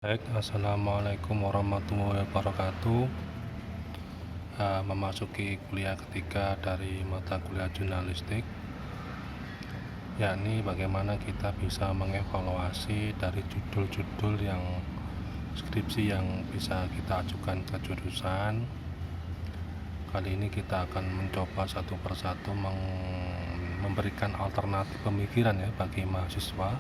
Baik, assalamualaikum warahmatullahi wabarakatuh. Memasuki kuliah ketiga dari mata kuliah jurnalistik, yakni bagaimana kita bisa mengevaluasi dari judul-judul yang skripsi yang bisa kita ajukan ke jurusan. Kali ini kita akan mencoba satu persatu memberikan alternatif pemikiran ya bagi mahasiswa,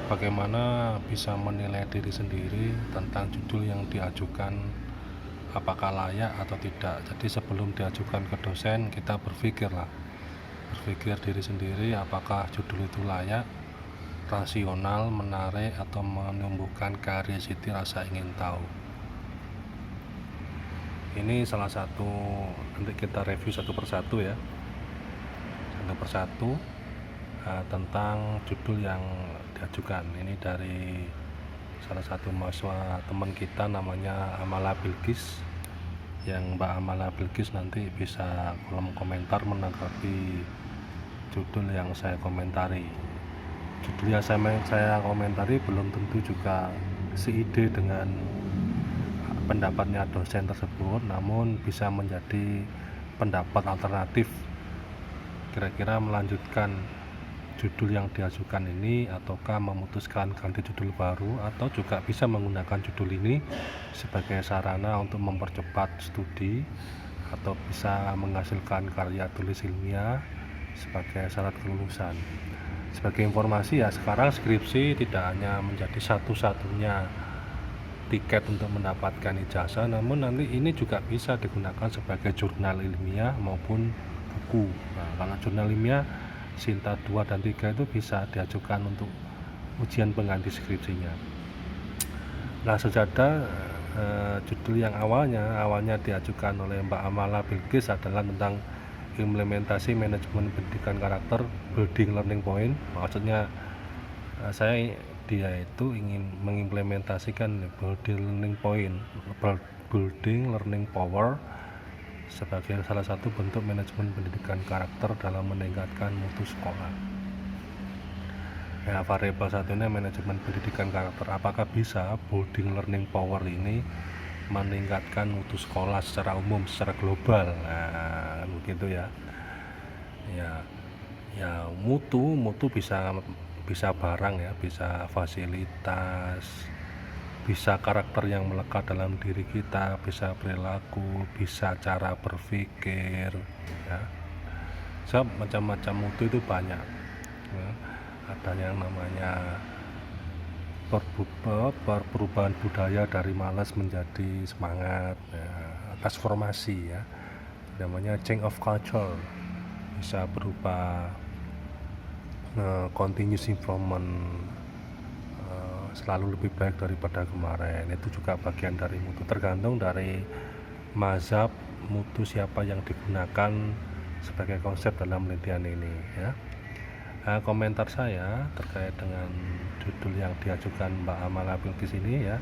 bagaimana bisa menilai diri sendiri tentang judul yang diajukan, apakah layak atau tidak. Jadi sebelum diajukan ke dosen, kita berpikir diri sendiri apakah judul itu layak, rasional, menarik, atau menumbuhkan curiosity, rasa ingin tahu. Ini salah satu, nanti kita review satu persatu ya, satu persatu tentang judul yang diajukan. Ini dari salah satu mahasiswa teman kita namanya Amala Bilqis, yang Mbak Amala Bilqis nanti bisa kolom komentar menanggapi judul yang saya komentari. Judul yang saya komentari belum tentu juga seide dengan pendapatnya dosen tersebut, namun bisa menjadi pendapat alternatif kira-kira melanjutkan judul yang diajukan ini ataukah memutuskan ganti judul baru, atau juga bisa menggunakan judul ini sebagai sarana untuk mempercepat studi atau bisa menghasilkan karya tulis ilmiah sebagai syarat kelulusan. Sebagai informasi ya, sekarang skripsi tidak hanya menjadi satu-satunya tiket untuk mendapatkan ijazah, namun nanti ini juga bisa digunakan sebagai jurnal ilmiah maupun buku. Nah, kalau jurnal ilmiah Sinta 2 dan 3 itu bisa diajukan untuk ujian pengganti skripsinya. Nah, sejadah judul yang awalnya diajukan oleh Mbak Amala Bilqis adalah tentang implementasi manajemen pendidikan karakter, building learning point. Maksudnya dia itu ingin mengimplementasikan building learning power sebagai salah satu bentuk manajemen pendidikan karakter dalam meningkatkan mutu sekolah. Ya, variabel satunya manajemen pendidikan karakter. Apakah bisa building learning power ini meningkatkan mutu sekolah secara umum, secara global? Nah, begitu ya. Ya, mutu bisa barang ya, bisa fasilitas, bisa karakter yang melekat dalam diri kita, bisa perilaku, bisa cara berpikir ya. Macam-macam mutu itu banyak ya. Ada yang namanya perubahan budaya dari malas menjadi semangat ya, transformasi ya, namanya change of culture. Bisa berupa continuous improvement, selalu lebih baik daripada kemarin. Itu juga bagian dari mutu, tergantung dari mazhab mutu siapa yang digunakan sebagai konsep dalam penelitian ini ya. Komentar saya terkait dengan judul yang diajukan Mbak Amala Bilqis ini ya,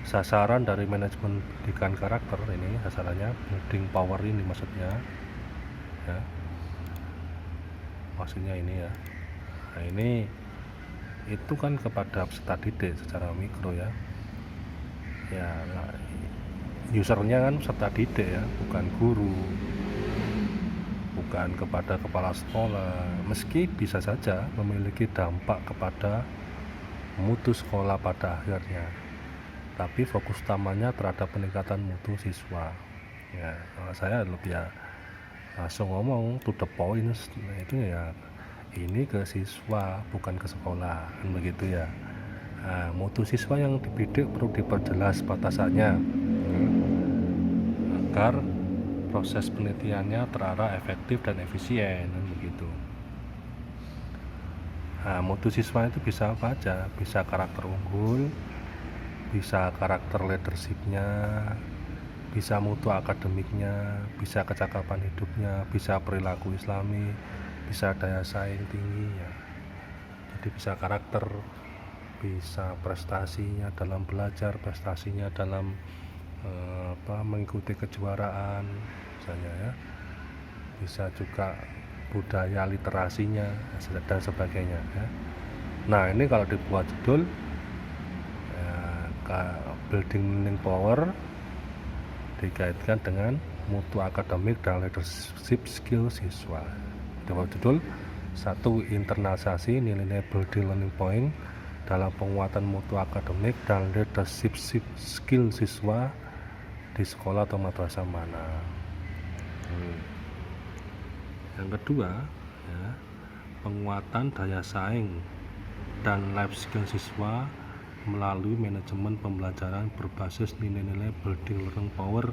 sasaran dari manajemen pendidikan karakter ini, sasarannya building power ini maksudnya ya, maksudnya ini ya. Nah, ini itu kan kepada peserta didik secara mikro ya. Ya, usernya kan peserta didik ya, bukan guru, bukan kepada kepala sekolah. Meski bisa saja memiliki dampak kepada mutu sekolah pada akhirnya, tapi fokus utamanya terhadap peningkatan mutu siswa ya. Kalau saya lebih ya langsung ngomong to the point, itu ya ini ke siswa bukan ke sekolah kan begitu ya. Mutu siswa yang dibidik perlu diperjelas batasannya agar proses penelitiannya terarah efektif dan efisien kan begitu. Mutu siswa itu bisa apa aja, bisa karakter unggul, bisa karakter leadershipnya, bisa mutu akademiknya, bisa kecakapan hidupnya, bisa perilaku islami, bisa daya saing tinggi ya. Jadi bisa karakter, bisa prestasinya dalam belajar, prestasinya dalam mengikuti kejuaraan misalnya ya, bisa juga budaya literasinya dan sebagainya ya. Nah, ini kalau dibuat judul ya, building learning power dikaitkan dengan mutu akademik dan leadership skill siswa. Dalam judul 1. Internalisasi nilai-nilai building learning point dalam penguatan mutu akademik dan leadership skill siswa di sekolah atau madrasah mana. Yang kedua, ya, penguatan daya saing dan life skill siswa melalui manajemen pembelajaran berbasis nilai-nilai building learning power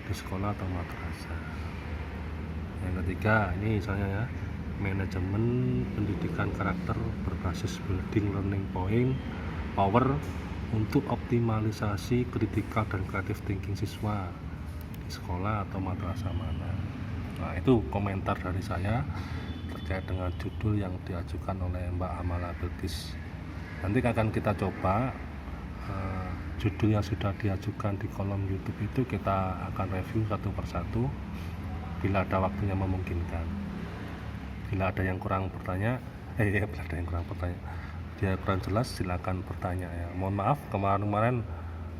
di sekolah atau madrasah. Yang ketiga, ini misalnya ya, manajemen pendidikan karakter berbasis building learning power untuk optimalisasi kritikal dan creative thinking siswa di sekolah atau madrasah mana. Nah, itu komentar dari saya terkait dengan judul yang diajukan oleh Mbak Amala Bilqis. Nanti akan kita coba judul yang sudah diajukan di kolom YouTube itu kita akan review satu persatu bila ada waktunya memungkinkan. Bila ada yang kurang bertanya, dia kurang jelas silakan bertanya ya. Mohon maaf kemarin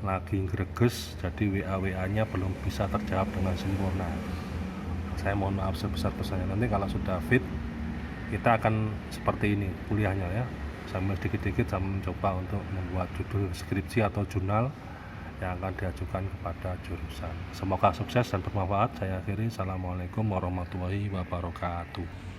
lagi greges, jadi WA-nya belum bisa terjawab dengan sempurna. Saya mohon maaf sebesar-besarnya. Nanti kalau sudah fit, kita akan seperti ini kuliahnya ya. Sambil sedikit-sedikit saya mencoba untuk membuat judul skripsi atau jurnal yang akan diajukan kepada jurusan. Semoga sukses dan bermanfaat. Saya akhiri. Assalamualaikum warahmatullahi wabarakatuh.